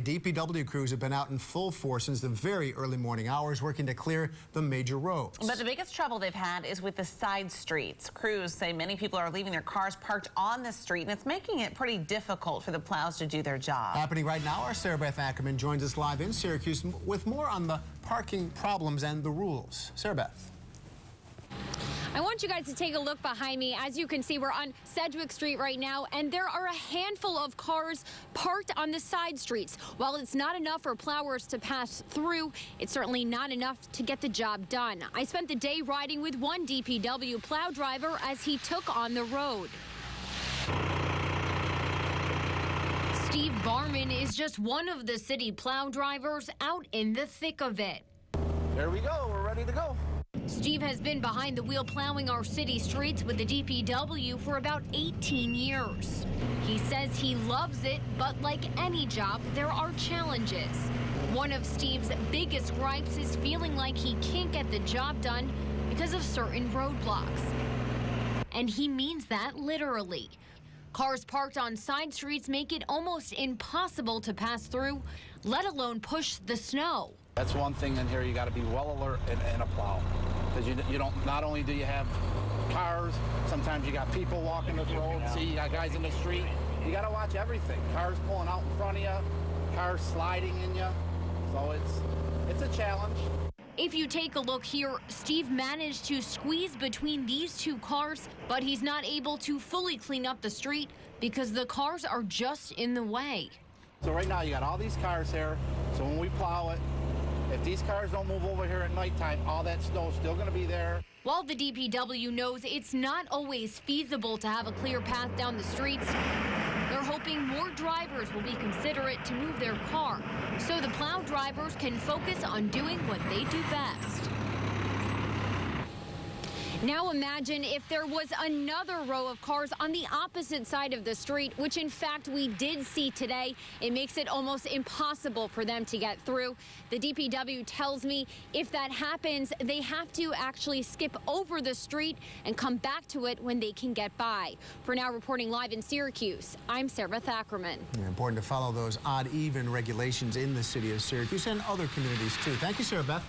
DPW crews have been out in full force since the very early morning hours working to clear the major roads. But the biggest trouble they've had is with the side streets. Crews say many people are leaving their cars parked on the street, and it's making it pretty difficult for the plows to do their job. Happening right now, our Sarah Beth Ackerman joins us live in Syracuse with more on the parking problems and the rules. Sarah Beth. I want you guys to take a look behind me. As you can see, we're on Sedgwick Street right now, and there are a handful of cars parked on the side streets. While it's not enough for plowers to pass through, it's certainly not enough to get the job done. I spent the day riding with one DPW plow driver as he took on the road. Steve Barman is just one of the city plow drivers out in the thick of it. There we go. We're ready to go. Steve has been behind the wheel plowing our city streets with the DPW for about 18 years. He says he loves it, but like any job, there are challenges. One of Steve's biggest gripes is feeling like he can't get the job done because of certain roadblocks. And he means that literally. Cars parked on side streets make it almost impossible to pass through, let alone push the snow. That's one thing in here you got to be well alert in a plow, because you don't. Not only do you have cars, sometimes you got people walking the road. See, you got guys in the street. You got to watch everything. Cars pulling out in front of you, cars sliding in you. So it's a challenge. If you take a look here, Steve managed to squeeze between these two cars, but he's not able to fully clean up the street because the cars are just in the way. So right now you got all these cars here. So when we plow it, if these cars don't move over here at nighttime, all that snow is still going to be there. While the DPW knows it's not always feasible to have a clear path down the streets, they're hoping more drivers will be considerate to move their car so the plow drivers can focus on doing what they do best. Now imagine if there was another row of cars on the opposite side of the street, which in fact we did see today. It makes it almost impossible for them to get through. The DPW tells me if that happens, they have to actually skip over the street and come back to it when they can get by. For now, reporting live in Syracuse, I'm Sarah Beth Ackerman. Yeah, important to follow those odd-even regulations in the city of Syracuse and other communities too. Thank you, Sarah Beth.